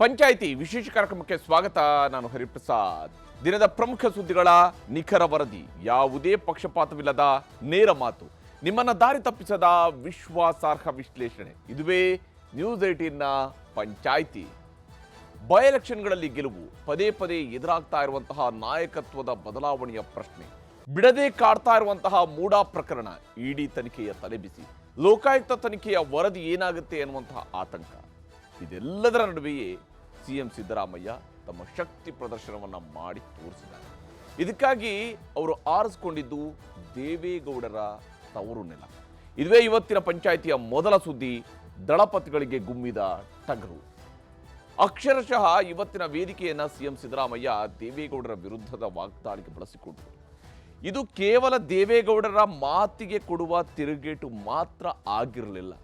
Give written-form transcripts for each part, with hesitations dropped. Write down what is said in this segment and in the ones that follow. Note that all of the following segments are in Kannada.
ಪಂಚಾಯಿತಿ ವಿಶೇಷ ಕಾರ್ಯಕ್ರಮಕ್ಕೆ ಸ್ವಾಗತ. ನಾನು ಹರಿಪ್ರಸಾದ್. ದಿನದ ಪ್ರಮುಖ ಸುದ್ದಿಗಳ ನಿಖರ ವರದಿ, ಯಾವುದೇ ಪಕ್ಷಪಾತವಿಲ್ಲದ ನೇರ ಮಾತು, ನಿಮ್ಮನ್ನ ದಾರಿ ತಪ್ಪಿಸದ ವಿಶ್ವಾಸಾರ್ಹ ವಿಶ್ಲೇಷಣೆ. ಇದುವೇ ನ್ಯೂಸ್ 18ನ ಪಂಚಾಯಿತಿ. ಬೈ ಎಲೆಕ್ಷನ್ಗಳಲ್ಲಿ ಗೆಲುವು, ಪದೇ ಪದೇ ಎದುರಾಗ್ತಾ ಇರುವಂತಹ ನಾಯಕತ್ವದ ಬದಲಾವಣೆಯ ಪ್ರಶ್ನೆ, ಬಿಡದೆ ಕಾಡ್ತಾ ಇರುವಂತಹ ಮೂಡಾ ಪ್ರಕರಣ, ಇಡಿ ತನಿಖೆಯ ತಲೆಬಿಸಿ, ಲೋಕಾಯುಕ್ತ ತನಿಖೆಯ ವರದಿ ಏನಾಗುತ್ತೆ ಎನ್ನುವಂತಹ ಆತಂಕ. ಇದೆಲ್ಲದರ ನಡುವೆಯೇ ಸಿಎಂ ಸಿದ್ದರಾಮಯ್ಯ ತಮ್ಮ ಶಕ್ತಿ ಪ್ರದರ್ಶನವನ್ನು ಮಾಡಿ ತೋರಿಸಿದ್ದಾರೆ. ಇದಕ್ಕಾಗಿ ಅವರು ಆರಿಸಿಕೊಂಡಿದ್ದು ದೇವೇಗೌಡರ ತವರು ನೆಲ. ಇದುವೇ ಇವತ್ತಿನ ಪಂಚಾಯಿತಿಯ ಮೊದಲ ಸುದ್ದಿ. ದಳಪತಿಗಳಿಗೆ ಗುಮ್ಮಿದ ಟಗರು. ಅಕ್ಷರಶಃ ಇವತ್ತಿನ ವೇದಿಕೆಯನ್ನು ಸಿಎಂ ಸಿದ್ದರಾಮಯ್ಯ ದೇವೇಗೌಡರ ವಿರುದ್ಧದ ವಾಗ್ದಾಳಿಗೆ ಬಳಸಿಕೊಂಡರು. ಇದು ಕೇವಲ ದೇವೇಗೌಡರ ಮಾತಿಗೆ ಕೊಡುವ ತಿರುಗೇಟು ಮಾತ್ರ ಆಗಿರಲಿಲ್ಲ.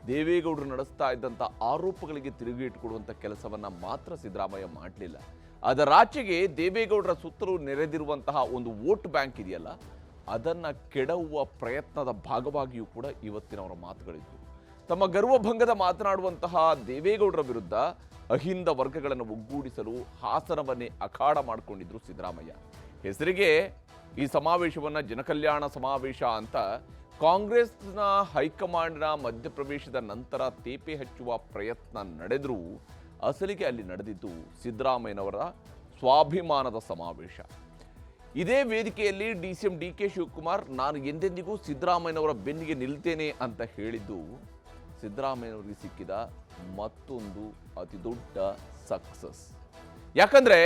ದೇವೇಗೌಡರು ನಡೆಸ್ತಾ ಇದ್ದಂಥ ಆರೋಪಗಳಿಗೆ ತಿರುಗೇಟು ಕೊಡುವಂಥ ಕೆಲಸವನ್ನ ಮಾತ್ರ ಸಿದ್ದರಾಮಯ್ಯ ಮಾಡಲಿಲ್ಲ. ಅದರಾಚೆಗೆ ದೇವೇಗೌಡರ ಸುತ್ತಲೂ ನೆರೆದಿರುವಂತಹ ಒಂದು ವೋಟ್ ಬ್ಯಾಂಕ್ ಇದೆಯಲ್ಲ, ಅದನ್ನ ಕೆಡವುವ ಪ್ರಯತ್ನದ ಭಾಗವಾಗಿಯೂ ಕೂಡ ಇವತ್ತಿನವರ ಮಾತುಗಳಿದ್ದು. ತಮ್ಮ ಗರ್ವಭಂಗದ ಮಾತನಾಡುವಂತಹ ದೇವೇಗೌಡರ ವಿರುದ್ಧ ಅಹಿಂದ ವರ್ಗಗಳನ್ನು ಒಗ್ಗೂಡಿಸಲು ಹಾಸನವನ್ನೇ ಅಖಾಡ ಮಾಡಿಕೊಂಡಿದ್ರು ಸಿದ್ದರಾಮಯ್ಯ. ಹೆಸರಿಗೆ ಈ ಸಮಾವೇಶವನ್ನ ಜನಕಲ್ಯಾಣ ಸಮಾವೇಶ ಅಂತ ಕಾಂಗ್ರೆಸ್ನ ಹೈಕಮಾಂಡ್ನ ಮಧ್ಯಪ್ರವೇಶದ ನಂತರ ತೇಪೆ ಹಚ್ಚುವ ಪ್ರಯತ್ನ ನಡೆದರೂ ಅಸಲಿಗೆ ಅಲ್ಲಿ ನಡೆದಿದ್ದು ಸಿದ್ದರಾಮಯ್ಯನವರ ಸ್ವಾಭಿಮಾನದ ಸಮಾವೇಶ. ಇದೇ ವೇದಿಕೆಯಲ್ಲಿ ಡಿಸಿಎಂ ಡಿಕೆ ಶಿವಕುಮಾರ್, ನಾನು ಎಂದೆಂದಿಗೂ ಸಿದ್ದರಾಮಯ್ಯನವರ ಬೆನ್ನಿಗೆ ನಿಲ್ತೇನೆ ಅಂತ ಹೇಳಿದ್ದು ಸಿದ್ದರಾಮಯ್ಯನವರಿಗೆ ಸಿಕ್ಕಿದ ಮತ್ತೊಂದು ಅತಿ ದೊಡ್ಡ ಸಕ್ಸಸ್. ಯಾಕಂದ್ರೆ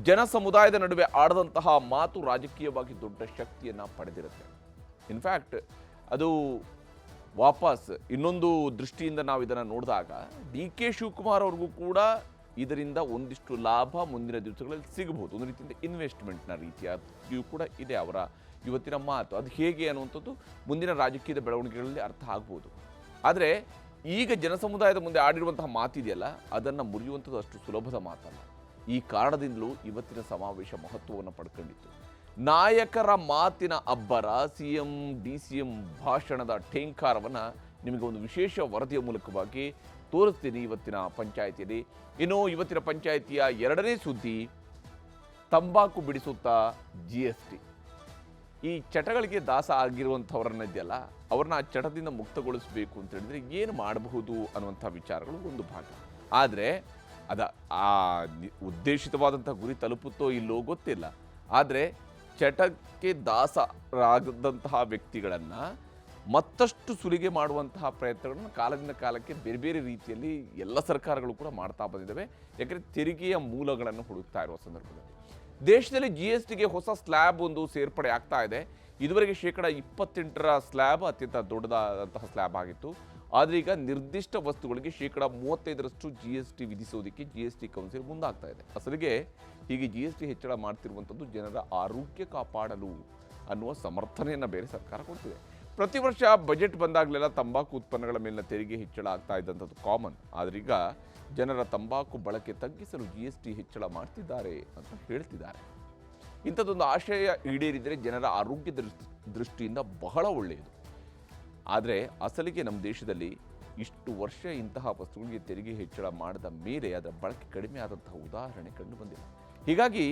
ಜನ ಸಮುದಾಯದ ನಡುವೆ ಆಡದಂತಹ ಮಾತು ರಾಜಕೀಯವಾಗಿ ದೊಡ್ಡ ಶಕ್ತಿಯನ್ನ ಪಡೆದಿರುತ್ತೆ. ಇನ್ಫ್ಯಾಕ್ಟ್ ಅದು ವಾಪಸ್ ಇನ್ನೊಂದು ದೃಷ್ಟಿಯಿಂದ ನಾವು ಇದನ್ನು ನೋಡಿದಾಗ ಡಿ ಕೆ ಶಿವಕುಮಾರ್ ಅವ್ರಿಗೂ ಕೂಡ ಇದರಿಂದ ಒಂದಿಷ್ಟು ಲಾಭ ಮುಂದಿನ ದಿವಸಗಳಲ್ಲಿ ಸಿಗಬಹುದು. ಒಂದು ರೀತಿಯಿಂದ ಇನ್ವೆಸ್ಟ್ಮೆಂಟ್ನ ರೀತಿಯಾಗಿಯೂ ಕೂಡ ಇದೆ ಅವರ ಇವತ್ತಿನ ಮಾತು. ಅದು ಹೇಗೆ ಅನ್ನುವಂಥದ್ದು ಮುಂದಿನ ರಾಜಕೀಯದ ಬೆಳವಣಿಗೆಗಳಲ್ಲಿ ಅರ್ಥ ಆಗ್ಬೋದು. ಆದರೆ ಈಗ ಜನಸಮುದಾಯದ ಮುಂದೆ ಆಡಿರುವಂತಹ ಮಾತಿದೆಯಲ್ಲ, ಅದನ್ನು ಮುರಿಯುವಂಥದ್ದು ಅಷ್ಟು ಸುಲಭದ ಮಾತಲ್ಲ. ಈ ಕಾರಣದಿಂದಲೂ ಇವತ್ತಿನ ಸಮಾವೇಶ ಮಹತ್ವವನ್ನು ಪಡ್ಕೊಂಡಿತ್ತು. ನಾಯಕರ ಮಾತಿನ ಅಬ್ಬರ, ಸಿಎಂ ಡಿಸಿಎಂ ಭಾಷಣದ ಠೇಂಕಾರವನ್ನು ನಿಮಗೆ ಒಂದು ವಿಶೇಷ ವರದಿಯ ಮೂಲಕವಾಗಿ ತೋರಿಸ್ತೀನಿ ಇವತ್ತಿನ ಪಂಚಾಯಿತಿಯಲ್ಲಿ. ಇನ್ನು ಇವತ್ತಿನ ಪಂಚಾಯಿತಿಯ ಎರಡನೇ ಸುದ್ದಿ, ತಂಬಾಕು ಬಿಡಿಸುತ್ತಾ GST. ಈ ಚಟಗಳಿಗೆ ದಾಸ ಆಗಿರುವಂಥವ್ರನ್ನಿದೆಯಲ್ಲ, ಅವ್ರನ್ನ ಆ ಚಟದಿಂದ ಮುಕ್ತಗೊಳಿಸಬೇಕು ಅಂತ ಹೇಳಿದ್ರೆ ಏನು ಮಾಡಬಹುದು ಅನ್ನುವಂಥ ವಿಚಾರಗಳು ಒಂದು ಭಾಗ. ಆದರೆ ಆ ಉದ್ದೇಶಿತವಾದಂಥ ಗುರಿ ತಲುಪುತ್ತೋ ಇಲ್ಲೋ ಗೊತ್ತಿಲ್ಲ. ಆದರೆ ಚಟಕ್ಕೆ ದಾಸರಾಗದಂತಹ ವ್ಯಕ್ತಿಗಳನ್ನು ಮತ್ತಷ್ಟು ಸುಲಿಗೆ ಮಾಡುವಂತಹ ಪ್ರಯತ್ನಗಳನ್ನು ಕಾಲದಿಂದ ಕಾಲಕ್ಕೆ ಬೇರೆ ಬೇರೆ ರೀತಿಯಲ್ಲಿ ಎಲ್ಲ ಸರ್ಕಾರಗಳು ಕೂಡ ಮಾಡ್ತಾ ಬಂದಿದ್ದಾವೆ. ಯಾಕಂದರೆ ತೆರಿಗೆಯ ಮೂಲಗಳನ್ನು ಹುಡುಕ್ತಾ ಇರುವ ಸಂದರ್ಭದಲ್ಲಿ ದೇಶದಲ್ಲಿ GSTಗೆ ಹೊಸ ಸ್ಲ್ಯಾಬ್ ಒಂದು ಸೇರ್ಪಡೆ ಆಗ್ತಾ ಇದೆ. ಇದುವರೆಗೆ 28% ಸ್ಲ್ಯಾಬ್ ಅತ್ಯಂತ ದೊಡ್ಡದಾದಂತಹ ಸ್ಲ್ಯಾಬ್ ಆಗಿತ್ತು. ಆದರೆ ಈಗ ನಿರ್ದಿಷ್ಟ ವಸ್ತುಗಳಿಗೆ 35% GST ವಿಧಿಸೋದಕ್ಕೆ GST ಕೌನ್ಸಿಲ್ ಮುಂದಾಗ್ತಾ ಇದೆ. ಅಸಲಿಗೆ ಹೀಗೆ GST ಹೆಚ್ಚಳ ಮಾಡ್ತಿರುವಂಥದ್ದು ಜನರ ಆರೋಗ್ಯ ಕಾಪಾಡಲು ಅನ್ನುವ ಸಮರ್ಥನೆಯನ್ನು ಬೇರೆ ಸರ್ಕಾರ ಕೊಡ್ತಿದೆ. ಪ್ರತಿ ವರ್ಷ ಬಜೆಟ್ ಬಂದಾಗಲೆಲ್ಲ ತಂಬಾಕು ಉತ್ಪನ್ನಗಳ ಮೇಲಿನ ತೆರಿಗೆ ಹೆಚ್ಚಳ ಆಗ್ತಾ ಇದ್ದಂಥದ್ದು ಕಾಮನ್. ಆದರೆ ಈಗ ಜನರ ತಂಬಾಕು ಬಳಕೆ ತಗ್ಗಿಸಲು GST ಹೆಚ್ಚಳ ಮಾಡ್ತಿದ್ದಾರೆ ಅಂತ ಹೇಳ್ತಿದ್ದಾರೆ. ಇಂಥದ್ದೊಂದು ಆಶಯ ಈಡೇರಿದರೆ ಜನರ ಆರೋಗ್ಯದ ದೃಷ್ಟಿಯಿಂದ ಬಹಳ ಒಳ್ಳೆಯದು. ಆದರೆ ಅಸಲಿಗೆ ನಮ್ಮ ದೇಶದಲ್ಲಿ ಇಷ್ಟು ವರ್ಷ ಇಂತಹ ವಸ್ತುಗಳಿಗೆ ತೆರಿಗೆ ಹೆಚ್ಚಳ ಮಾಡಿದ ಮೇಲೆ ಅದರ ಬಳಕೆ ಕಡಿಮೆ ಆದಂತಹ ಉದಾಹರಣೆ ಕಂಡು ಬಂದಿಲ್ಲ. ಹೀಗಾಗಿ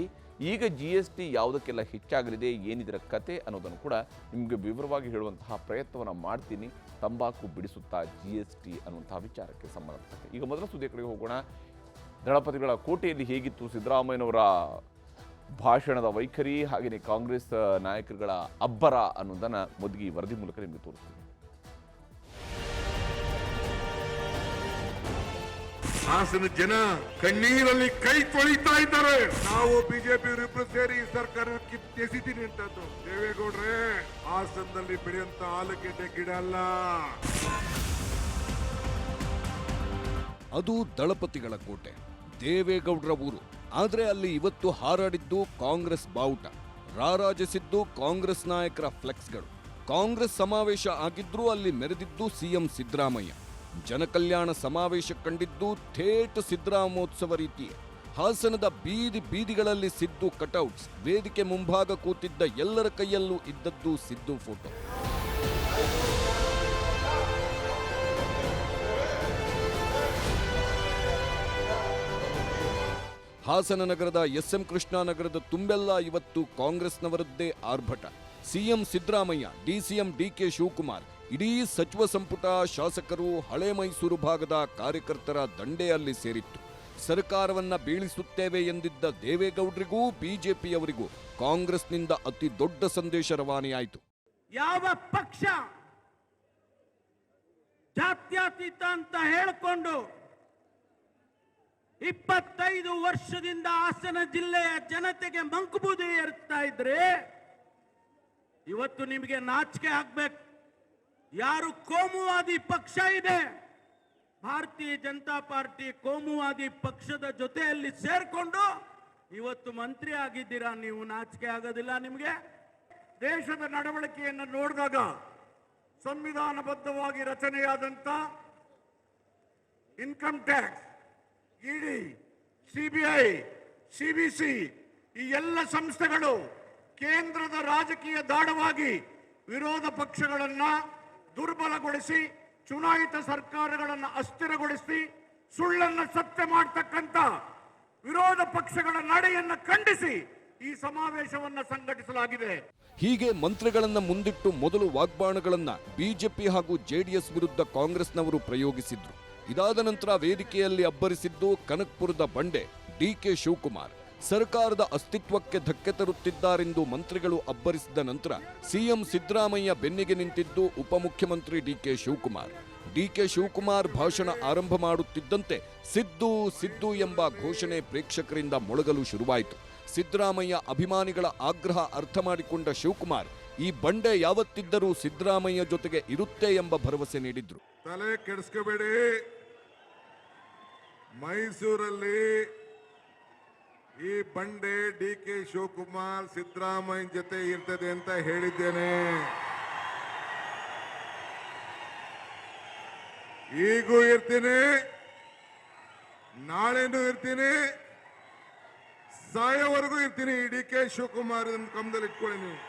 ಈಗ GST ಯಾವುದಕ್ಕೆಲ್ಲ ಹೆಚ್ಚಾಗಲಿದೆ, ಏನಿದರ ಕತೆ ಅನ್ನೋದನ್ನು ಕೂಡ ನಿಮಗೆ ವಿವರವಾಗಿ ಹೇಳುವಂತಹ ಪ್ರಯತ್ನವನ್ನು ಮಾಡ್ತೀನಿ. ತಂಬಾಕು ಬಿಡಿಸುತ್ತಾ GST ಅನ್ನುವಂತಹ ವಿಚಾರಕ್ಕೆ ಸಂಬಂಧಪಟ್ಟಂತೆ ಈಗ ಮೊದಲ ಸುದ್ದಿಯ ಕಡೆಗೆ ಹೋಗೋಣ. ದಳಪತಿಗಳ ಕೋಟೆಯಲ್ಲಿ ಹೇಗಿತ್ತು ಸಿದ್ದರಾಮಯ್ಯನವರ ಭಾಷಣದ ವೈಖರಿ, ಹಾಗೆಯೇ ಕಾಂಗ್ರೆಸ್ ನಾಯಕರುಗಳ ಅಬ್ಬರ ಅನ್ನೋದನ್ನು ಮೊದಲಿಗೆ ಈ ವರದಿ ಮೂಲಕ ನಿಮಗೆ ತೋರಿಸ್ತೀನಿ. ಹಾಸನ ಜನ ಕಣ್ಣೀರಲ್ಲಿ ಕೈ ತೊಳಿತಾ ಇದ್ದಾರೆ. ನಾವು ಬಿಜೆಪಿ ಇಬ್ಬರು ಸೇರಿ ಸರ್ಕಾರ ಕಿತ್ತೆಸಿದ್ದೀನಿ ಅಂತದ್ದು. ದೇವೇಗೌಡ್ರೆ, ಹಾಸನದಲ್ಲಿ ಬೆಳೆಯುವಂತ ಆಲೂಗೆಡ್ಡೆ ಗಿಡ ಅಲ್ಲ, ಅದು ದಳಪತಿಗಳ ಕೋಟೆ, ದೇವೇಗೌಡರ ಊರು. ಆದ್ರೆ ಅಲ್ಲಿ ಇವತ್ತು ಹಾರಾಡಿದ್ದು ಕಾಂಗ್ರೆಸ್ ಬಾವುಟ, ರಾರಾಜಿಸಿದ್ದು ಕಾಂಗ್ರೆಸ್ ನಾಯಕರ ಫ್ಲೆಕ್ಸ್ಗಳು. ಕಾಂಗ್ರೆಸ್ ಸಮಾವೇಶ ಆಗಿದ್ರೂ ಅಲ್ಲಿ ಮೆರೆದಿದ್ದು ಸಿಎಂ ಸಿದ್ದರಾಮಯ್ಯ. ಜನಕಲ್ಯಾಣ ಸಮಾವೇಶ ಕಂಡಿದ್ದು ಥೇಟ್ ಸಿದ್ದರಾಮೋತ್ಸವ ರೀತಿ. ಹಾಸನದ ಬೀದಿ ಬೀದಿಗಳಲ್ಲಿ ಸಿದ್ದು ಕಟೌಟ್ಸ್, ವೇದಿಕೆ ಮುಂಭಾಗ ಕೂತಿದ್ದ ಎಲ್ಲರ ಕೈಯಲ್ಲೂ ಇದ್ದದ್ದು ಸಿದ್ದು ಫೋಟೋ. ಹಾಸನ ನಗರದ ಎಸ್ಎಂ ಕೃಷ್ಣ ನಗರದ ತುಂಬೆಲ್ಲ ಇವತ್ತು ಕಾಂಗ್ರೆಸ್ನವರದ್ದೇ ಆರ್ಭಟ. ಸಿಎಂ ಸಿದ್ದರಾಮಯ್ಯ, ಡಿಸಿಎಂ ಡಿಕೆ ಶಿವಕುಮಾರ್, ಇಡೀ ಸಚಿವ ಸಂಪುಟ, ಶಾಸಕರು, ಹಳೆ ಮೈಸೂರು ಭಾಗದ ಕಾರ್ಯಕರ್ತರ ದಂಡೆ ಅಲ್ಲಿ ಸೇರಿತ್ತು. ಸರ್ಕಾರವನ್ನ ಬೀಳಿಸುತ್ತೇವೆ ಎಂದಿದ್ದ ದೇವೇಗೌಡರಿಗೂ ಬಿಜೆಪಿಯವರಿಗೂ ಕಾಂಗ್ರೆಸ್ನಿಂದ ಅತಿ ದೊಡ್ಡ ಸಂದೇಶ ರವಾನೆಯಾಯಿತು. ಯಾವ ಪಕ್ಷ ಜಾತ್ಯತೀತ ಅಂತ ಹೇಳಿಕೊಂಡು 25 ವರ್ಷದಿಂದ ಹಾಸನ ಜಿಲ್ಲೆಯ ಜನತೆಗೆ ಮಂಕುಬೂದಿ ಏರ್ತಾ ಇದ್ರೆ ಇವತ್ತು ನಿಮಗೆ ನಾಚಿಕೆ ಆಗ್ಬೇಕು. ಯಾರು ಕೋಮುವಾದಿ ಪಕ್ಷ ಇದೆ, ಭಾರತೀಯ ಜನತಾ ಪಾರ್ಟಿ ಕೋಮುವಾದಿ ಪಕ್ಷದ ಜೊತೆಯಲ್ಲಿ ಸೇರ್ಕೊಂಡು ಇವತ್ತು ಮಂತ್ರಿ ಆಗಿದ್ದೀರಾ. ನೀವು ನಾಚಿಕೆ ಆಗೋದಿಲ್ಲ ನಿಮಗೆ? ದೇಶದ ನಡವಳಿಕೆಯನ್ನು ನೋಡಿದಾಗ ಸಂವಿಧಾನಬದ್ಧವಾಗಿ ರಚನೆಯಾದಂತ ಇನ್ಕಮ್ ಟ್ಯಾಕ್ಸ್, ಇಡಿ, ಸಿಬಿಐ, ಸಿಬಿಸಿ ಈ ಎಲ್ಲ ಸಂಸ್ಥೆಗಳು ಕೇಂದ್ರದ ರಾಜಕೀಯ ದಾಳವಾಗಿ ವಿರೋಧ ಪಕ್ಷಗಳನ್ನ ದುರ್ಬಲಗೊಳಿಸಿ ಚುನಾಯಿತ ಸರ್ಕಾರಗಳನ್ನು ಅಸ್ಥಿರಗೊಳಿಸಿ ಸುಳ್ಳನ್ನು ಸತ್ಯ ಮಾಡತಕ್ಕಂತ ವಿರೋಧ ಪಕ್ಷಗಳ ನಡೆಯನ್ನು ಖಂಡಿಸಿ ಈ ಸಮಾವೇಶವನ್ನು ಸಂಘಟಿಸಲಾಗಿದೆ. ಹೀಗೆ ಮಂತ್ರಿಗಳನ್ನ ಮುಂದಿಟ್ಟು ಮೊದಲು ವಾಗ್ಬಾಣಗಳನ್ನ ಬಿಜೆಪಿ ಹಾಗೂ ಜೆಡಿಎಸ್ ವಿರುದ್ಧ ಕಾಂಗ್ರೆಸ್ನವರು ಪ್ರಯೋಗಿಸಿದ್ರು. ಇದಾದ ನಂತರ ವೇದಿಕೆಯಲ್ಲಿ ಅಬ್ಬರಿಸಿದ್ದು ಕನಕ್ಪುರದ ಬಂಡೆ ಡಿಕೆ ಶಿವಕುಮಾರ್. ಸರ್ಕಾರದ ಅಸ್ತಿತ್ವಕ್ಕೆ ಧಕ್ಕೆ ತರುತ್ತಿದ್ದಾರೆಂದು ಮಂತ್ರಿಗಳು ಅಬ್ಬರಿಸಿದ ನಂತರ ಸಿಎಂ ಸಿದ್ದರಾಮಯ್ಯ ಬೆನ್ನಿಗೆ ನಿಂತಿದ್ದು ಉಪಮುಖ್ಯಮಂತ್ರಿ ಡಿಕೆ ಶಿವಕುಮಾರ್. ಡಿಕೆ ಶಿವಕುಮಾರ್ ಭಾಷಣ ಆರಂಭ ಮಾಡುತ್ತಿದ್ದಂತೆ ಸಿದ್ದು ಸಿದ್ದು ಎಂಬ ಘೋಷಣೆ ಪ್ರೇಕ್ಷಕರಿಂದ ಮೊಳಗಲು ಶುರುವಾಯಿತು. ಸಿದ್ದರಾಮಯ್ಯ ಅಭಿಮಾನಿಗಳ ಆಗ್ರಹ ಅರ್ಥ ಮಾಡಿಕೊಂಡ ಶಿವಕುಮಾರ್ ಈ ಬಂಡೆ ಯಾವತ್ತಿದ್ದರೂ ಸಿದ್ದರಾಮಯ್ಯ ಜೊತೆಗೆ ಇರುತ್ತೆ ಎಂಬ ಭರವಸೆ ನೀಡಿದ್ರು. ತಲೆ ಕೆಡಿಸ್ಕೋಬೇಡಿ, ಮೈಸೂರಲ್ಲಿ ಈ ಬಂಡೆ ಡಿಕೆ ಶಿವಕುಮಾರ್ ಸಿದ್ದರಾಮಯ್ಯ ಜೊತೆ ಇರ್ತದೆ ಅಂತ ಹೇಳಿದ್ದೇನೆ. ಈಗೂ ಇರ್ತೀನಿ, ನಾಳೆನೂ ಇರ್ತೀನಿ, ಸಾಯೋವರೆಗೂ ಇರ್ತೀನಿ. ಡಿಕೆ ಶಿವಕುಮಾರ್ ಕಮದಲ್ಲಿ ಇಟ್ಕೊಳ್ಳಿ ನೀವು.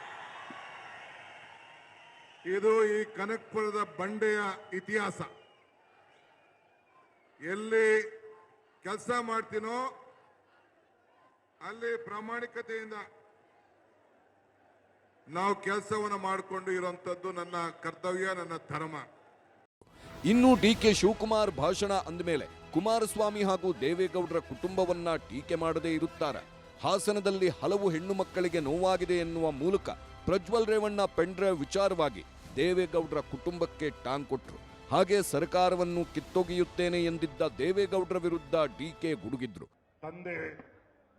ಇದು ಈ ಕನಕ್ಪುರದ ಬಂಡೆಯ ಇತಿಹಾಸ. ಎಲ್ಲಿ ಕೆಲಸ ಮಾಡ್ತೀನೋ ಅಲ್ಲಿ ಪ್ರಾಮಾಣಿಕತೆಯಿಂದ ನಾವು ಕೆಲಸವನ್ನು ಮಾಡಿಕೊಂಡು ಇರುವಂತದ್ದು ನನ್ನ ಕರ್ತವ್ಯ, ನನ್ನ ಧರ್ಮ. ಇನ್ನು ಡಿಕೆ ಶಿವಕುಮಾರ್ ಭಾಷಣ ಅಂದಮೇಲೆ ಕುಮಾರಸ್ವಾಮಿ ಹಾಗೂ ದೇವೇಗೌಡರ ಕುಟುಂಬವನ್ನ ಟೀಕೆ ಮಾಡದೇ ಇರುತ್ತಾರ. ಹಾಸನದಲ್ಲಿ ಹಲವು ಹೆಣ್ಣು ಮಕ್ಕಳಿಗೆ ನೋವಾಗಿದೆ ಎನ್ನುವ ಮೂಲಕ ಪ್ರಜ್ವಲ್ ರೇವಣ್ಣ ಪೆಂಡ್ರೈವ್ ವಿಚಾರವಾಗಿ ದೇವೇಗೌಡರ ಕುಟುಂಬಕ್ಕೆ ಟಾಂಗ್ ಕೊಟ್ರು. ಹಾಗೆ ಸರ್ಕಾರವನ್ನು ಕಿತ್ತೊಗೆಯುತ್ತೇನೆ ಎಂದಿದ್ದ ದೇವೇಗೌಡರ ವಿರುದ್ಧ ಡಿಕೆ ಗುಡುಗಿದ್ರು. ತಂದೆ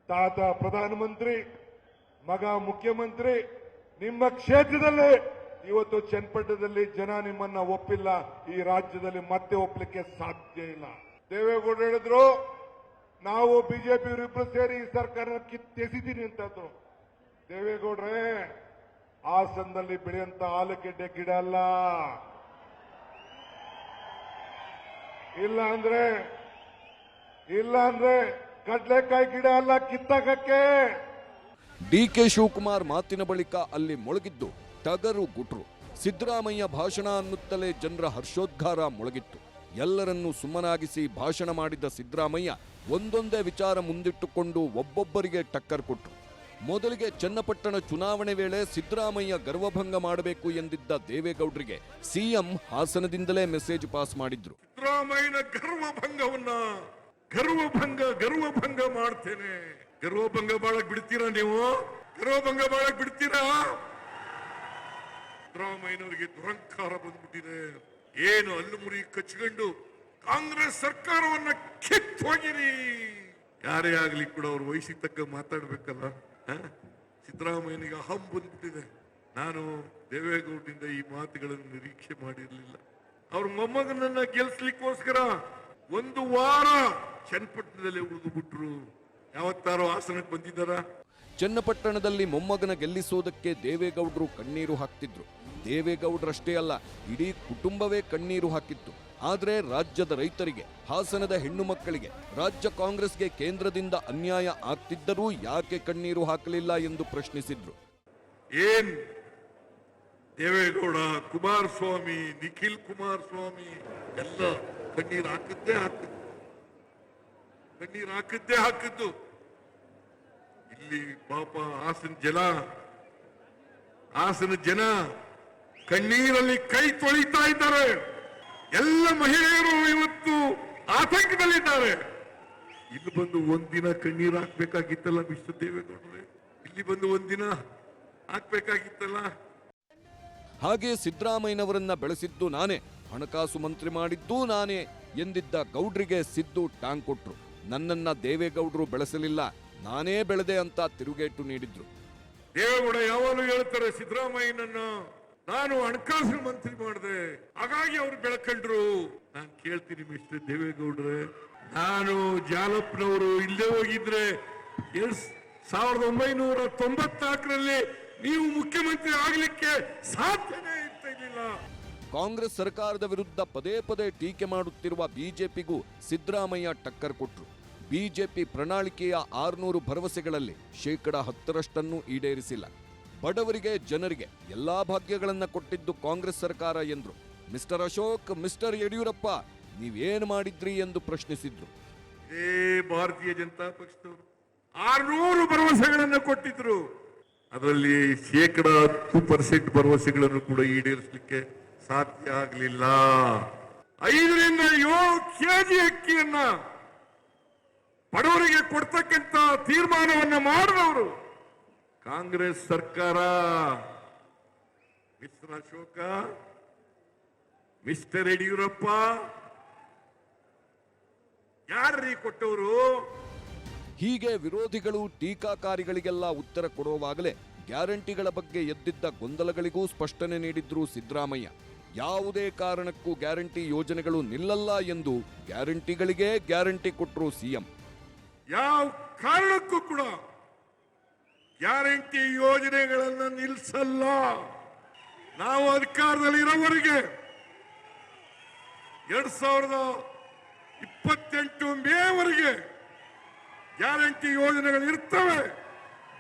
ತಾತ ಪ್ರಧಾನಮಂತ್ರಿ, ಮಗ ಮುಖ್ಯಮಂತ್ರಿ, ನಿಮ್ಮ ಕ್ಷೇತ್ರದಲ್ಲಿ ಇವತ್ತು ಚನ್ನಪಟ್ಟಣದಲ್ಲಿ ಜನ ನಿಮ್ಮನ್ನ ಒಪ್ಪಿಲ್ಲ, ಈ ರಾಜ್ಯದಲ್ಲಿ ಮತ್ತೆ ಒಪ್ಪಲಿಕ್ಕೆ ಸಾಧ್ಯ ಇಲ್ಲ. ದೇವೇಗೌಡರು ಹೇಳಿದ್ರು ನಾವು ಬಿಜೆಪಿ ಇಬ್ಬರು ಸೇರಿ ಈ ಸರ್ಕಾರ ಕಿತ್ತೆಸಿದೀನಿ ಅಂತಂದ್ರು. ದೇವೇಗೌಡ್ರೆ, ಹಾಸನದಲ್ಲಿ ಬೆಳೆಯುವಂತ ಆಲೂಗೆಡ್ಡೆ ಗಿಡ ಅಲ್ಲ, ಇಲ್ಲ ಅಂದ್ರೆ ಕಡ್ಲೆಕಾಯಿ ಗಿಡ ಅಲ್ಲ ಕಿತ್ತಾಕಕ್ಕೆ. ಡಿಕೆ ಶಿವಕುಮಾರ್ ಮಾತಿನ ಬಳಿಕ ಅಲ್ಲಿ ಮೊಳಗಿದ್ದು ಟಗರು ಗುಟ್ರು. ಸಿದ್ದರಾಮಯ್ಯ ಭಾಷಣ ಅನ್ನುತ್ತಲೇ ಜನರ ಹರ್ಷೋದ್ಗಾರ ಮೊಳಗಿತ್ತು. ಎಲ್ಲರನ್ನೂ ಸುಮ್ಮನಾಗಿಸಿ ಭಾಷಣ ಮಾಡಿದ ಸಿದ್ದರಾಮಯ್ಯ ಒಂದೊಂದೇ ವಿಚಾರ ಮುಂದಿಟ್ಟುಕೊಂಡು ಒಬ್ಬೊಬ್ಬರಿಗೆ ಟಕ್ಕರ್ ಕೊಟ್ರು. ಮೊದಲಿಗೆ ಚನ್ನಪಟ್ಟಣ ಚುನಾವಣೆ ವೇಳೆ ಸಿದ್ದರಾಮಯ್ಯ ಗರ್ವಭಂಗ ಮಾಡಬೇಕು ಎಂದಿದ್ದ ದೇವೇಗೌಡರಿಗೆ ಸಿಎಂ ಹಾಸನದಿಂದಲೇ ಮೆಸೇಜ್ ಪಾಸ್ ಮಾಡಿದ್ರು. ಸಿದ್ದರಾಮಯ್ಯನ ಗರ್ವಭಂಗ ಮಾಡ್ತೇನೆ. ಗರ್ವಭಂಗ ಮಾಡಕ್ ಬಿಡ್ತೀರಾ ನೀವು? ಗರ್ವಭಂಗ ಮಾಡಕ್ ಬಿಡ್ತೀರಾ? ಸಿದ್ದರಾಮಯ್ಯನವರಿಗೆ ದುರಂಕಾರ ಬಂದ್ಬಿಟ್ಟಿದೆ. ಏನು ಅಲ್ಲು ಮುರಿ ಕಚ್ಕೊಂಡು ಕಾಂಗ್ರೆಸ್ ಸರ್ಕಾರವನ್ನ ಕಿತ್ತು ಹೋಗಿರಿ. ಯಾರೇ ಆಗ್ಲಿ ಕೂಡ ಅವ್ರ ವಯಸ್ಸಿಗೆ ತಕ್ಕ ಮಾತಾಡ್ಬೇಕಲ್ಲ. ಸಿದ್ದರಾಮಯ್ಯನಿಗೆ ಅಹಂ ಬಂದ್ಬಿಟ್ಟಿದೆ. ನಾನು ದೇವೇಗೌಡರಿಂದ ಈ ಮಾತುಗಳನ್ನು ನಿರೀಕ್ಷೆ ಮಾಡಿರಲಿಲ್ಲ. ಅವ್ರ ಮೊಮ್ಮಗನನ್ನ ಗೆಲ್ಸ್ಲಿಕ್ಕೋಸ್ಕರ 1 ವಾರ ಚನ್ನಪಟ್ಟಣದಲ್ಲಿ ಉಳಿದು ಬಿಟ್ರು. ಯಾವತ್ತಾರೋ ಹಾಸನಕ್ಕೆ ಬಂದಿದ್ದಾರ? ಚನ್ನಪಟ್ಟಣದಲ್ಲಿ ಮೊಮ್ಮಗನ ಗೆಲ್ಲಿಸೋದಕ್ಕೆ ದೇವೇಗೌಡರು ಕಣ್ಣೀರು ಹಾಕ್ತಿದ್ರು. ದೇವೇಗೌಡರಷ್ಟೇ ಅಲ್ಲ, ಇಡೀ ಕುಟುಂಬವೇ ಕಣ್ಣೀರು ಹಾಕಿತ್ತು. ಆದರೆ ರಾಜ್ಯದ ರೈತರಿಗೆ, ಹಾಸನದ ಹೆಣ್ಣು ಮಕ್ಕಳಿಗೆ, ರಾಜ್ಯ ಕಾಂಗ್ರೆಸ್ಗೆ ಕೇಂದ್ರದಿಂದ ಅನ್ಯಾಯ ಆಗ್ತಿದ್ದರೂ ಯಾಕೆ ಕಣ್ಣೀರು ಹಾಕಲಿಲ್ಲ ಎಂದು ಪ್ರಶ್ನಿಸಿದ್ರು. ಏನ್ ದೇವೇಗೌಡ, ಕುಮಾರಸ್ವಾಮಿ, ನಿಖಿಲ್ ಕುಮಾರಸ್ವಾಮಿ ಎಲ್ಲ ಕಣ್ಣೀರು ಹಾಕಿದ್ದೇ ಹಾಕಿದ್ದು. ಇಲ್ಲಿ ಪಾಪ ಹಾಸನ ಜನ ಕಣ್ಣೀರಲ್ಲಿ ಕೈ ತೊಳಿತಾ ಇದ್ದಾರೆ. ಎಲ್ಲ ಮಹಿಳೆಯರು ಇವತ್ತು ಆತಂಕದಲ್ಲಿದ್ದಾರೆ. ಇಲ್ಲಿ ಬಂದು ಒಂದಿನ ಕಣ್ಣೀರು ಹಾಕ್ಬೇಕಾಗಿತ್ತಲ್ಲ ಮಿಸ್ಟರ್ ದೇವೇಗೌಡರೇ, ಇಲ್ಲಿ ಬಂದು ಒಂದಿನ ಹಾಕ್ಬೇಕಾಗಿತ್ತಲ್ಲ. ಹಾಗೆ ಸಿದ್ದರಾಮಯ್ಯನವರನ್ನ ಬೆಳೆಸಿದ್ದು ನಾನೇ, ಹಣಕಾಸು ಮಂತ್ರಿ ಮಾಡಿದ್ದೂ ನಾನೇ ಎಂದಿದ್ದ ಗೌಡ್ರಿಗೆ ಸಿದ್ದು ಟಾಂಗ್ ಕೊಟ್ರು. ನನ್ನನ್ನ ದೇವೇಗೌಡರು ಬೆಳೆಸಲಿಲ್ಲ, ನಾನೇ ಬೆಳೆದೆ ಅಂತ ತಿರುಗೇಟು ನೀಡಿದ್ರು. ದೇವೇಗೌಡ ಯಾವಾಗಲೂ ಹೇಳ್ತಾರೆ, ಸಿದ್ದರಾಮಯ್ಯನನ್ನ ನಾನು ಹಣಕಾಸು ಮಂತ್ರಿ ಮಾಡಿದೆ, ಹಾಗಾಗಿ ಅವ್ರು ಬೆಳಕಂಡ್ರು. ನಾನು ಕೇಳ್ತೀನಿ ಮಿಸ್ಟರ್ ದೇವೇಗೌಡ್ರೆ, ನಾನು ಜಾಲಪ್ಪನವರು ಇಲ್ಲೇ ಹೋಗಿದ್ರೆ 1994ರಲ್ಲಿ ನೀವು ಮುಖ್ಯಮಂತ್ರಿ ಆಗ್ಲಿಕ್ಕೆ ಸಾಧ್ಯನೇ ಇರ್ತಿರ್ಲಿಲ್ಲ. ಕಾಂಗ್ರೆಸ್ ಸರ್ಕಾರದ ವಿರುದ್ಧ ಪದೇ ಪದೇ ಟೀಕೆ ಮಾಡುತ್ತಿರುವ ಬಿಜೆಪಿಗೂ ಸಿದ್ದರಾಮಯ್ಯ ಟಕ್ಕರ್ ಕೊಟ್ರು. ಬಿಜೆಪಿ ಪ್ರಣಾಳಿಕೆಯ 600 ಭರವಸೆಗಳಲ್ಲಿ 10% ಈಡೇರಿಸಿಲ್ಲ. ಬಡವರಿಗೆ ಜನರಿಗೆ ಎಲ್ಲಾ ಭಾಗ್ಯಗಳನ್ನ ಕೊಟ್ಟಿದ್ದು ಕಾಂಗ್ರೆಸ್ ಸರ್ಕಾರ ಎಂದ್ರು. ಮಿಸ್ಟರ್ ಅಶೋಕ್, ಮಿಸ್ಟರ್ ಯಡಿಯೂರಪ್ಪ ನೀವೇನು ಮಾಡಿದ್ರಿ ಎಂದು ಪ್ರಶ್ನಿಸಿದ್ರು. ಇದೇ ಭಾರತೀಯ ಜನತಾ ಪಕ್ಷದವರು 600 ಭರವಸೆಗಳನ್ನು ಕೊಟ್ಟಿದ್ರು. ಅದರಲ್ಲಿ 2% ಭರವಸೆಗಳನ್ನು ಕೂಡ ಈಡೇರಿಸಲಿಕ್ಕೆ ಸಾಧ್ಯ ಆಗಲಿಲ್ಲ. 5 ರಿಂದ 7 ಕೆಜಿ ಅಕ್ಕಿಯನ್ನ ಬಡವರಿಗೆ ಕೊಡ್ತಕ್ಕಂತ ತೀರ್ಮಾನವನ್ನ ಮಾಡಿದವರು ಕಾಂಗ್ರೆಸ್ ಸರ್ಕಾರ. ಮಿಸ್ಟರ್ ಅಶೋಕ, ಮಿಸ್ಟರ್ ಯಡಿಯೂರಪ್ಪ ಯಾರ್ರೀ ಕೊಟ್ಟವರು? ಹೀಗೆ ವಿರೋಧಿಗಳು ಟೀಕಾಕಾರಿಗಳಿಗೆಲ್ಲ ಉತ್ತರ ಕೊಡುವಾಗಲೇ ಗ್ಯಾರಂಟಿಗಳ ಬಗ್ಗೆ ಎದ್ದಿದ್ದ ಗೊಂದಲಗಳಿಗೂ ಸ್ಪಷ್ಟನೆ ನೀಡಿದ್ರು ಸಿದ್ದರಾಮಯ್ಯ. ಯಾವುದೇ ಕಾರಣಕ್ಕೂ ಗ್ಯಾರಂಟಿ ಯೋಜನೆಗಳು ನಿಲ್ಲಲ್ಲ ಎಂದು ಗ್ಯಾರಂಟಿಗಳಿಗೆ ಗ್ಯಾರಂಟಿ ಕೊಟ್ಟರು ಸಿಎಂ. ಯಾವ ಕಾರಣಕ್ಕೂ ಕೂಡ ಗ್ಯಾರಂಟಿ ಯೋಜನೆಗಳನ್ನು ನಿಲ್ಲಿಸಲ್ಲ. ನಾವು ಅಧಿಕಾರದಲ್ಲಿ ಇರೋವರೆಗೆ 2028 ಮೇವರೆಗೆ ಗ್ಯಾರಂಟಿ ಯೋಜನೆಗಳು ಇರ್ತವೆ.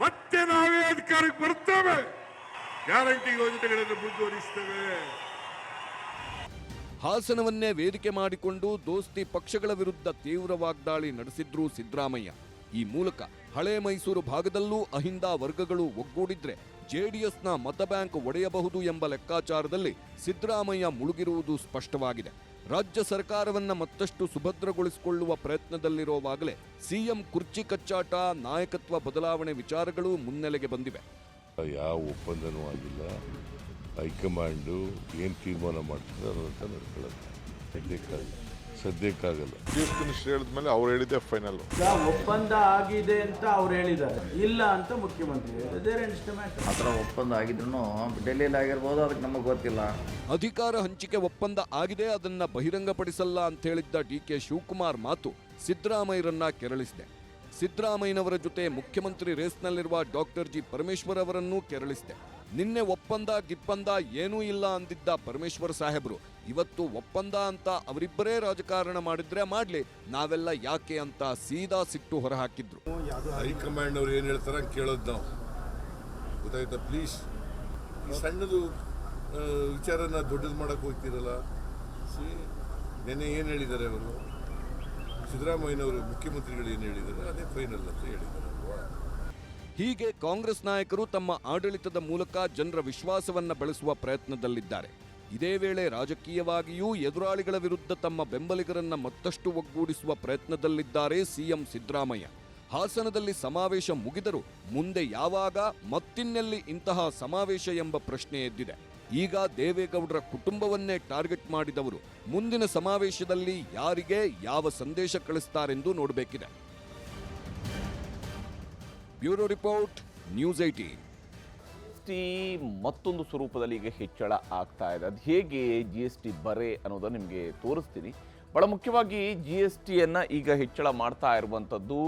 ಮತ್ತೆ ನಾವೇ ಅಧಿಕಾರಕ್ಕೆ ಬರ್ತೇವೆ, ಗ್ಯಾರಂಟಿ ಯೋಜನೆಗಳನ್ನು ಮುಂದುವರಿಸ್ತೇವೆ. ಹಾಸನವನ್ನೇ ವೇದಿಕೆ ಮಾಡಿಕೊಂಡು ದೋಸ್ತಿ ಪಕ್ಷಗಳ ವಿರುದ್ಧ ತೀವ್ರ ವಾಗ್ದಾಳಿ ನಡೆಸಿದ್ರು ಸಿದ್ದರಾಮಯ್ಯ. ಈ ಮೂಲಕ ಹಳೆ ಮೈಸೂರು ಭಾಗದಲ್ಲೂ ಅಹಿಂದ ವರ್ಗಗಳು ಒಗ್ಗೂಡಿದ್ರೆ ಜೆಡಿಎಸ್ನ ಮತ ಬ್ಯಾಂಕ್ ಒಡೆಯಬಹುದು ಎಂಬ ಲೆಕ್ಕಾಚಾರದಲ್ಲಿ ಸಿದ್ದರಾಮಯ್ಯ ಮುಳುಗಿರುವುದು ಸ್ಪಷ್ಟವಾಗಿದೆ. ರಾಜ್ಯ ಸರ್ಕಾರವನ್ನ ಮತ್ತಷ್ಟು ಸುಭದ್ರಗೊಳಿಸಿಕೊಳ್ಳುವ ಪ್ರಯತ್ನದಲ್ಲಿರುವಾಗಲೇ ಸಿಎಂ ಕುರ್ಚಿ ಕಚ್ಚಾಟ, ನಾಯಕತ್ವ ಬದಲಾವಣೆ ವಿಚಾರಗಳು ಮುನ್ನೆಲೆಗೆ ಬಂದಿವೆ. ಯಾವ ಒಪ್ಪಂದನೂ ಆಗಿಲ್ಲ. ಹೈಕಮಾಂಡು ಏನು ತೀರ್ಮಾನ ಮಾಡ್ತಾರೆ ಅದರಂತ ನಡ್ಕೊಳ್ಳೋದು. ಸದ್ಯಕ್ಕಾಗಲ್ಲ. ಚೀಫ್ ಮಿನಿಸ್ಟರ್ ಹೇಳಿದ್ಮೇಲೆ ಅವ್ರು ಹೇಳಿದ್ದೆ ಫೈನಲ್. ಒಪ್ಪಂದ ಆಗಿದೆ ಅಂತ ಅವ್ರು ಹೇಳಿದ್ದಾರೆ, ಇಲ್ಲ ಅಂತ ಮುಖ್ಯಮಂತ್ರಿ ಆ ಥರ ಒಪ್ಪಂದ ಆಗಿದ್ರು ಡೆಲ್ಲಿಯಲ್ಲಿ ಆಗಿರ್ಬೋದು, ಅದಕ್ಕೆ ನಮಗೆ ಗೊತ್ತಿಲ್ಲ. ಅಧಿಕಾರ ಹಂಚಿಕೆ ಒಪ್ಪಂದ ಆಗಿದೆ, ಅದನ್ನ ಬಹಿರಂಗಪಡಿಸಲ್ಲ ಅಂತ ಹೇಳಿದ್ದ ಡಿಕೆ ಶಿವಕುಮಾರ್ ಮಾತು ಸಿದ್ದರಾಮಯ್ಯರನ್ನ ಕೆರಳಿಸಿದೆ. ಸಿದ್ದರಾಮಯ್ಯನವರ ಜೊತೆ ಮುಖ್ಯಮಂತ್ರಿ ರೇಸ್ನಲ್ಲಿರುವ ಡಾಕ್ಟರ್ ಜಿ ಪರಮೇಶ್ವರ್ ಅವರನ್ನೂ ಕೆರಳಿಸಿದೆ. ನಿನ್ನೆ ಒಪ್ಪಂದ ಗಿಪ್ಪಂದ ಏನೂ ಇಲ್ಲ ಅಂದಿದ್ದ ಪರಮೇಶ್ವರ್ ಸಾಹೇಬರು ಇವತ್ತು ಒಪ್ಪಂದ ಅಂತ ಅವರಿಬ್ಬರೇ ರಾಜಕಾರಣ ಮಾಡಿದ್ರೆ ಮಾಡ್ಲಿ, ನಾವೆಲ್ಲ ಯಾಕೆ ಅಂತ ಸೀದಾ ಸಿಟ್ಟು ಹೊರಹಾಕಿದ್ರು. ಹೈಕಮಾಂಡ್ ಅವ್ರು ಏನು ಹೇಳ್ತಾರ ಕೇಳೋದು ನಾವು, ಗೊತ್ತಾಯ್ತಾ? ಪ್ಲೀಸ್ ಈ ಸಣ್ಣದು ವಿಚಾರನ ದೊಡ್ಡದು ಮಾಡಕ್ಕೆ ಹೋಗ್ತಿರಲ್ಲ. ನೆನ್ನೆ ಏನು ಹೇಳಿದ್ದಾರೆ ಅವರು, ಸಿದ್ದರಾಮಯ್ಯನವರು ಮುಖ್ಯಮಂತ್ರಿಗಳು ಏನು ಹೇಳಿದ್ದಾರೆ ಅದೇ ಫೈನಲ್ ಅಂತ ಹೇಳಿದ್ದಾರೆ. ಹೀಗೆ ಕಾಂಗ್ರೆಸ್ ನಾಯಕರು ತಮ್ಮ ಆಡಳಿತದ ಮೂಲಕ ಜನರ ವಿಶ್ವಾಸವನ್ನ ಬೆಳೆಸುವ ಪ್ರಯತ್ನದಲ್ಲಿದ್ದಾರೆ. ಇದೇ ವೇಳೆ ರಾಜಕೀಯವಾಗಿಯೂ ಎದುರಾಳಿಗಳ ವಿರುದ್ಧ ತಮ್ಮ ಬೆಂಬಲಿಗರನ್ನ ಮತ್ತಷ್ಟು ಒಗ್ಗೂಡಿಸುವ ಪ್ರಯತ್ನದಲ್ಲಿದ್ದಾರೆ ಸಿಎಂ ಸಿದ್ದರಾಮಯ್ಯ. ಹಾಸನದಲ್ಲಿ ಸಮಾವೇಶ ಮುಗಿದರೂ ಮುಂದೆ ಯಾವಾಗ ಮತ್ತಿನ್ನೆಲ್ಲಿ ಇಂತಹ ಸಮಾವೇಶ ಎಂಬ ಪ್ರಶ್ನೆ ಎದ್ದಿದೆ. ಈಗ ದೇವೇಗೌಡರ ಕುಟುಂಬವನ್ನೇ ಟಾರ್ಗೆಟ್ ಮಾಡಿದವರು ಮುಂದಿನ ಸಮಾವೇಶದಲ್ಲಿ ಯಾರಿಗೆ ಯಾವ ಸಂದೇಶ ಕಳಿಸ್ತಾರೆಂದು ನೋಡಬೇಕಿದೆ. Bureau report, news 18. GST ಮತ್ತೊಂದು ಸ್ವರೂಪದಲ್ಲಿ ಈಗ ಹೆಚ್ಚಳ ಆಗ್ತಾ ಇದೆ. ಅದು ಹೇಗೆ GST ಬರೆ ಅನ್ನೋದನ್ನು ನಿಮಗೆ ತೋರಿಸ್ತೀನಿ. ಬಹಳ ಮುಖ್ಯವಾಗಿ GSTಯನ್ನು ಈಗ ಹೆಚ್ಚಳ ಮಾಡ್ತಾ ಇರುವಂಥದ್ದು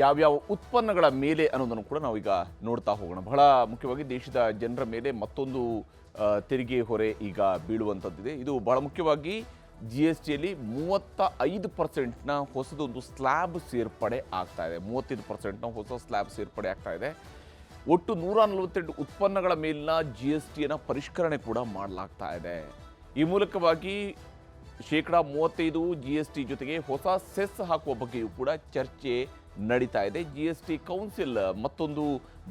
ಯಾವ್ಯಾವ ಉತ್ಪನ್ನಗಳ ಮೇಲೆ ಅನ್ನೋದನ್ನು ಕೂಡ ನಾವೀಗ ನೋಡ್ತಾ ಹೋಗೋಣ. ಬಹಳ ಮುಖ್ಯವಾಗಿ ದೇಶದ ಜನರ ಮೇಲೆ ಮತ್ತೊಂದು ತೆರಿಗೆ ಹೊರೆ ಈಗ ಬೀಳುವಂಥದ್ದಿದೆ. ಇದು ಬಹಳ ಮುಖ್ಯವಾಗಿ GSTಯಲ್ಲಿ 35%ನ ಹೊಸದೊಂದು ಸ್ಲ್ಯಾಬ್ ಸೇರ್ಪಡೆ ಆಗ್ತಾ ಇದೆ. 35%ನ ಹೊಸ ಸ್ಲ್ಯಾಬ್ ಸೇರ್ಪಡೆ ಆಗ್ತಾ ಇದೆ. ಒಟ್ಟು 148 ಉತ್ಪನ್ನಗಳ ಮೇಲಿನ GSTಯನ್ನು ಪರಿಷ್ಕರಣೆ ಕೂಡ ಮಾಡಲಾಗ್ತಾ ಇದೆ. ಈ ಮೂಲಕವಾಗಿ 35% GST ಜೊತೆಗೆ ಹೊಸ ಸೆಸ್ ಹಾಕುವ ಬಗ್ಗೆಯೂ ಕೂಡ ಚರ್ಚೆ ನಡೀತಾ ಇದೆ. GST ಕೌನ್ಸಿಲ್ ಮತ್ತೊಂದು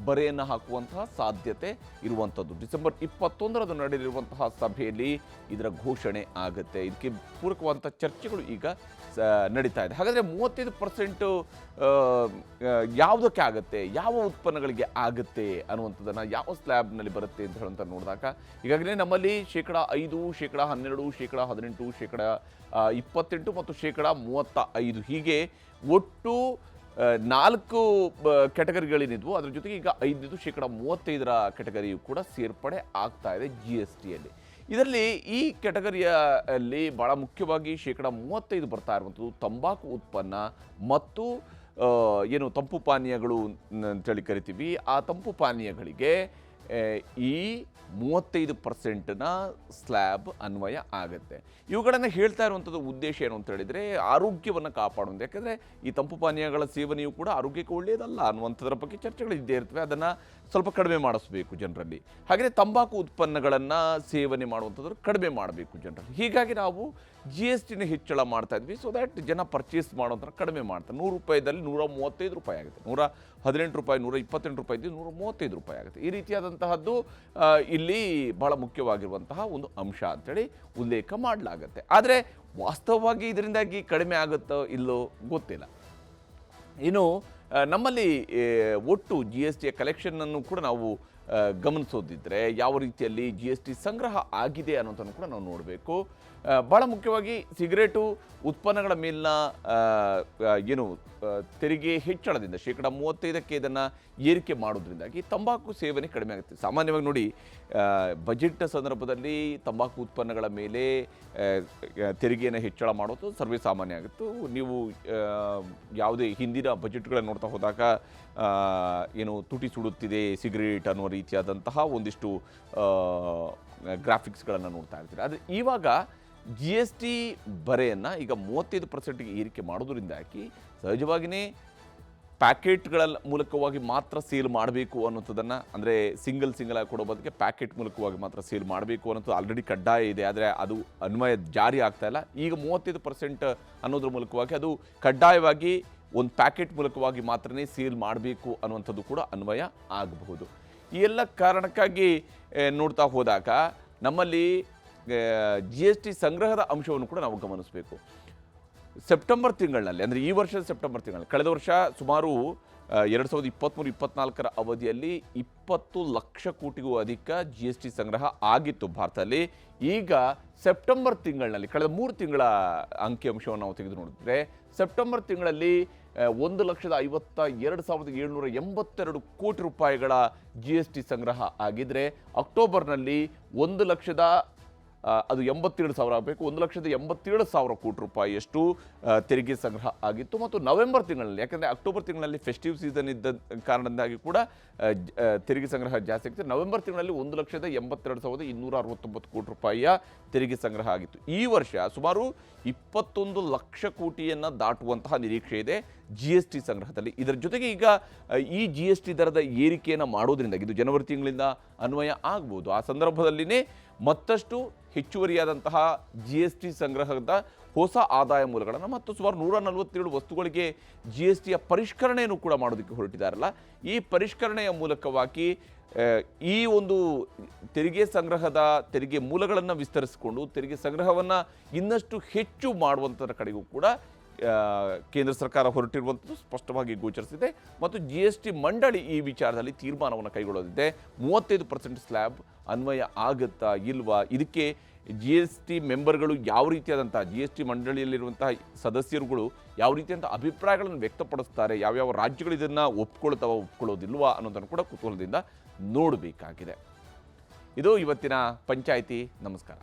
ಬರೆಯನ್ನು ಹಾಕುವಂತಹ ಸಾಧ್ಯತೆ ಇರುವಂಥದ್ದು. ಡಿಸೆಂಬರ್ 21ರಂದು ನಡೆಯಲಿರುವಂತಹ ಸಭೆಯಲ್ಲಿ ಇದರ ಘೋಷಣೆ ಆಗುತ್ತೆ. ಇದಕ್ಕೆ ಪೂರಕವಾದಂಥ ಚರ್ಚೆಗಳು ಈಗ ನಡೀತಾ ಇದೆ. ಹಾಗಾದರೆ 35% ಯಾವುದಕ್ಕೆ ಆಗುತ್ತೆ, ಯಾವ ಉತ್ಪನ್ನಗಳಿಗೆ ಆಗುತ್ತೆ ಅನ್ನುವಂಥದ್ದನ್ನು, ಯಾವ ಸ್ಲ್ಯಾಬ್ನಲ್ಲಿ ಬರುತ್ತೆ ಅಂತ ಹೇಳುವಂಥ ನೋಡಿದಾಗ ಈಗಾಗಲೇ ನಮ್ಮಲ್ಲಿ 5%, 12%, 18%, 28% ಮತ್ತು 35% ಹೀಗೆ ಒಟ್ಟು 4 ಕ್ಯಾಟಗರಿಗಳೇನಿದ್ವು. ಅದರ ಜೊತೆಗೆ ಈಗ 5 35% ಕ್ಯಾಟಗರಿಯು ಕೂಡ ಸೇರ್ಪಡೆ ಆಗ್ತಾ ಇದೆ GSTಯಲ್ಲಿ. ಇದರಲ್ಲಿ ಈ ಕ್ಯಾಟಗರಿಯಲ್ಲಿ ಭಾಳ ಮುಖ್ಯವಾಗಿ 35% ಬರ್ತಾ ಇರುವಂಥದ್ದು ತಂಬಾಕು ಉತ್ಪನ್ನ ಮತ್ತು ಏನು ತಂಪು ಪಾನೀಯಗಳು ಅಂತೇಳಿ ಕರಿತೀವಿ. ಆ ತಂಪು ಪಾನೀಯಗಳಿಗೆ ಈ 35%ನ ಸ್ಲ್ಯಾಬ್ ಅನ್ವಯ ಆಗುತ್ತೆ. ಇವುಗಳನ್ನು ಹೇಳ್ತಾ ಇರುವಂಥದ್ದು ಉದ್ದೇಶ ಏನು ಅಂತ ಹೇಳಿದರೆ ಆರೋಗ್ಯವನ್ನು ಕಾಪಾಡೋದು. ಯಾಕಂದರೆ ಈ ತಂಪು ಪಾನೀಯಗಳ ಸೇವನೆಯು ಕೂಡ ಆರೋಗ್ಯಕ್ಕೆ ಒಳ್ಳೆಯದಲ್ಲ ಅನ್ನುವಂಥದ್ರ ಬಗ್ಗೆ ಚರ್ಚೆಗಳು ಇದ್ದೇ ಇರ್ತವೆ. ಅದನ್ನು ಸ್ವಲ್ಪ ಕಡಿಮೆ ಮಾಡಿಸ್ಬೇಕು ಜನರಲ್ಲಿ. ಹಾಗೆಯೇ ತಂಬಾಕು ಉತ್ಪನ್ನಗಳನ್ನು ಸೇವನೆ ಮಾಡುವಂಥದ್ದು ಕಡಿಮೆ ಮಾಡಬೇಕು ಜನರಲ್ಲಿ. ಹೀಗಾಗಿ ನಾವು GSTನ ಹೆಚ್ಚಳ ಮಾಡ್ತಾ ಇದ್ವಿ. ಸೊ ದ್ಯಾಟ್ ಜನ ಪರ್ಚೇಸ್ ಮಾಡುವಂಥ ಕಡಿಮೆ ಮಾಡ್ತಾರೆ. 100 ರೂಪಾಯಿದಲ್ಲಿ 135 ರೂಪಾಯಿ ಆಗುತ್ತೆ, 118 ರೂಪಾಯಿ, 128 ರೂಪಾಯಿ ಇದ್ದು 135 ರೂಪಾಯಿ ಆಗುತ್ತೆ. ಈ ರೀತಿಯಾದಂತಹದ್ದು ಇಲ್ಲಿ ಬಹಳ ಮುಖ್ಯವಾಗಿರುವಂತಹ ಒಂದು ಅಂಶ ಅಂತೇಳಿ ಉಲ್ಲೇಖ ಮಾಡಲಾಗುತ್ತೆ. ಆದರೆ ವಾಸ್ತವವಾಗಿ ಇದರಿಂದಾಗಿ ಕಡಿಮೆ ಆಗುತ್ತೋ ಇಲ್ಲೋ ಗೊತ್ತಿಲ್ಲ. ಇನ್ನು ನಮ್ಮಲ್ಲಿ ಒಟ್ಟು GSTಯ ಕಲೆಕ್ಷನ್ನನ್ನು ಕೂಡ ನಾವು ಗಮನಿಸೋದಿದ್ದರೆ ಯಾವ ರೀತಿಯಲ್ಲಿ GST ಸಂಗ್ರಹ ಆಗಿದೆ ಅನ್ನೋದನ್ನು ಕೂಡ ನಾವು ನೋಡಬೇಕು. ಭಾಳ ಮುಖ್ಯವಾಗಿ ಸಿಗರೇಟು ಉತ್ಪನ್ನಗಳ ಮೇಲಿನ ಏನು ತೆರಿಗೆ ಹೆಚ್ಚಳದಿಂದ 35% ಇದನ್ನು ಏರಿಕೆ ಮಾಡೋದ್ರಿಂದಾಗಿ ತಂಬಾಕು ಸೇವನೆ ಕಡಿಮೆ ಆಗುತ್ತೆ. ಸಾಮಾನ್ಯವಾಗಿ ನೋಡಿ, ಬಜೆಟ್ ಸಂದರ್ಭದಲ್ಲಿ ತಂಬಾಕು ಉತ್ಪನ್ನಗಳ ಮೇಲೆ ತೆರಿಗೆಯನ್ನು ಹೆಚ್ಚಳ ಮಾಡೋದು ಸರ್ವೇ ಸಾಮಾನ್ಯ ಆಗಿತ್ತು. ನೀವು ಯಾವುದೇ ಹಿಂದಿನ ಬಜೆಟ್ಗಳನ್ನು ನೋಡ್ತಾ ಹೋದಾಗ ಏನು ತುಟಿ ಸುಡುತ್ತಿದೆ ಸಿಗರೇಟ್ ಅನ್ನೋ ರೀತಿಯಾದಂತಹ ಒಂದಿಷ್ಟು ಗ್ರಾಫಿಕ್ಸ್ಗಳನ್ನು ನೋಡ್ತಾ ಇರ್ತೀರಿ. ಆದರೆ ಇವಾಗ GST ಬರೆಯನ್ನು ಈಗ 35%ಗೆ ಏರಿಕೆ ಮಾಡೋದ್ರಿಂದಾಗಿ ಸಹಜವಾಗಿಯೇ ಪ್ಯಾಕೆಟ್ಗಳ ಮೂಲಕವಾಗಿ ಮಾತ್ರ ಸೇಲ್ ಮಾಡಬೇಕು ಅನ್ನೋಂಥದ್ದನ್ನು, ಅಂದರೆ ಸಿಂಗಲ್ ಆಗಿ ಕೊಡೋ ಬದಲಿಗೆ ಪ್ಯಾಕೆಟ್ ಮೂಲಕವಾಗಿ ಮಾತ್ರ ಸೇಲ್ ಮಾಡಬೇಕು ಅನ್ನೋದು ಆಲ್ರೆಡಿ ಕಡ್ಡಾಯ ಇದೆ. ಆದರೆ ಅದು ಅನ್ವಯ ಜಾರಿ ಆಗ್ತಾ ಇಲ್ಲ. ಈಗ 35% ಅನ್ನೋದ್ರ ಮೂಲಕವಾಗಿ ಅದು ಕಡ್ಡಾಯವಾಗಿ ಒಂದು ಪ್ಯಾಕೆಟ್ ಮೂಲಕವಾಗಿ ಮಾತ್ರನೇ ಸೇಲ್ ಮಾಡಬೇಕು ಅನ್ನುವಂಥದ್ದು ಕೂಡ ಅನ್ವಯ ಆಗಬಹುದು. ಈ ಎಲ್ಲ ಕಾರಣಕ್ಕಾಗಿ ನೋಡ್ತಾ ಹೋದಾಗ ನಮ್ಮಲ್ಲಿ GST ಸಂಗ್ರಹದ ಅಂಶವನ್ನು ಕೂಡ ನಾವು ಗಮನಿಸಬೇಕು. ಸೆಪ್ಟೆಂಬರ್ ತಿಂಗಳಿನಲ್ಲಿ, ಅಂದರೆ ಈ ವರ್ಷದ ಸೆಪ್ಟೆಂಬರ್ ತಿಂಗಳಲ್ಲಿ, ಕಳೆದ ವರ್ಷ ಸುಮಾರು 2023-24 ಅವಧಿಯಲ್ಲಿ 20 ಲಕ್ಷ ಕೋಟಿಗೂ ಅಧಿಕ GST ಸಂಗ್ರಹ ಆಗಿತ್ತು ಭಾರತದಲ್ಲಿ. ಈಗ ಸೆಪ್ಟೆಂಬರ್ ತಿಂಗಳಿನಲ್ಲಿ, ಕಳೆದ 3 ತಿಂಗಳ ಅಂಕಿಅಂಶವನ್ನು ನಾವು ತೆಗೆದು ನೋಡಿದ್ರೆ, ಸೆಪ್ಟೆಂಬರ್ ತಿಂಗಳಲ್ಲಿ 1,52,782 ಕೋಟಿ ರೂಪಾಯಿಗಳ GST ಸಂಗ್ರಹ ಆಗಿದ್ದರೆ, ಅಕ್ಟೋಬರ್ನಲ್ಲಿ 1,87,000 ಆಗಬೇಕು, 1,87,000 ಕೋಟಿ ರೂಪಾಯಿಯಷ್ಟು ತೆರಿಗೆ ಸಂಗ್ರಹ ಆಗಿತ್ತು. ಮತ್ತು ನವೆಂಬರ್ ತಿಂಗಳಲ್ಲಿ, ಯಾಕಂದರೆ ಅಕ್ಟೋಬರ್ ತಿಂಗಳಲ್ಲಿ ಫೆಸ್ಟಿವ್ ಸೀಸನ್ ಇದ್ದ ಕಾರಣದಿಂದಾಗಿ ಕೂಡ ತೆರಿಗೆ ಸಂಗ್ರಹ ಜಾಸ್ತಿ ಆಗಿತ್ತು. ನವೆಂಬರ್ ತಿಂಗಳಲ್ಲಿ 1,82,269 ಕೋಟಿ ರೂಪಾಯಿಯ ತೆರಿಗೆ ಸಂಗ್ರಹ ಆಗಿತ್ತು. ಈ ವರ್ಷ ಸುಮಾರು 21 ಲಕ್ಷ ಕೋಟಿಯನ್ನು ದಾಟುವಂತಹ ನಿರೀಕ್ಷೆ ಇದೆ GST ಸಂಗ್ರಹದಲ್ಲಿ. ಇದರ ಜೊತೆಗೆ ಈಗ ಈ GST ದರದ ಏರಿಕೆಯನ್ನು ಮಾಡೋದ್ರಿಂದ ಇದು ಜನವರಿ ತಿಂಗಳಿಂದ ಅನ್ವಯ ಆಗ್ಬೋದು. ಆ ಸಂದರ್ಭದಲ್ಲಿನೇ ಮತ್ತಷ್ಟು ಹೆಚ್ಚುವರಿಯಾದಂತಹ GST ಸಂಗ್ರಹದ ಹೊಸ ಆದಾಯ ಮೂಲಗಳನ್ನು ಮತ್ತು ಸುಮಾರು 147 ವಸ್ತುಗಳಿಗೆ GSTಯ ಪರಿಷ್ಕರಣೆಯನ್ನು ಕೂಡ ಮಾಡೋದಕ್ಕೆ ಹೊರಟಿದ್ದಾರಲ್ಲ. ಈ ಪರಿಷ್ಕರಣೆಯ ಮೂಲಕವಾಗಿ ಈ ಒಂದು ತೆರಿಗೆ ಸಂಗ್ರಹದ ತೆರಿಗೆ ಮೂಲಗಳನ್ನು ವಿಸ್ತರಿಸಿಕೊಂಡು ತೆರಿಗೆ ಸಂಗ್ರಹವನ್ನು ಇನ್ನಷ್ಟು ಹೆಚ್ಚು ಮಾಡುವಂಥದ್ರ ಕಡೆಗೂ ಕೂಡ ಕೇಂದ್ರ ಸರ್ಕಾರ ಹೊರಟಿರುವಂಥದ್ದು ಸ್ಪಷ್ಟವಾಗಿ ಗೋಚರಿಸಿದೆ. ಮತ್ತು GST ಮಂಡಳಿ ಈ ವಿಚಾರದಲ್ಲಿ ತೀರ್ಮಾನವನ್ನು ಕೈಗೊಳ್ಳೋದಿದೆ. 35% ಸ್ಲ್ಯಾಬ್ ಅನ್ವಯ ಆಗುತ್ತಾ ಇಲ್ವಾ, ಇದಕ್ಕೆ GST ಮೆಂಬರ್ಗಳು ಯಾವ ರೀತಿಯಾದಂಥ GST ಮಂಡಳಿಯಲ್ಲಿರುವಂತಹ ಸದಸ್ಯರುಗಳು ಯಾವ ರೀತಿಯಂಥ ಅಭಿಪ್ರಾಯಗಳನ್ನು ವ್ಯಕ್ತಪಡಿಸ್ತಾರೆ, ಯಾವ್ಯಾವ ರಾಜ್ಯಗಳು ಇದನ್ನು ಒಪ್ಕೊಳ್ಳೋದಿಲ್ವಾ ಅನ್ನೋದನ್ನು ಕೂಡ ಕುತೂಹಲದಿಂದ ನೋಡಬೇಕಾಗಿದೆ. ಇದು ಇವತ್ತಿನ ಪಂಚಾಯಿತಿ. ನಮಸ್ಕಾರ.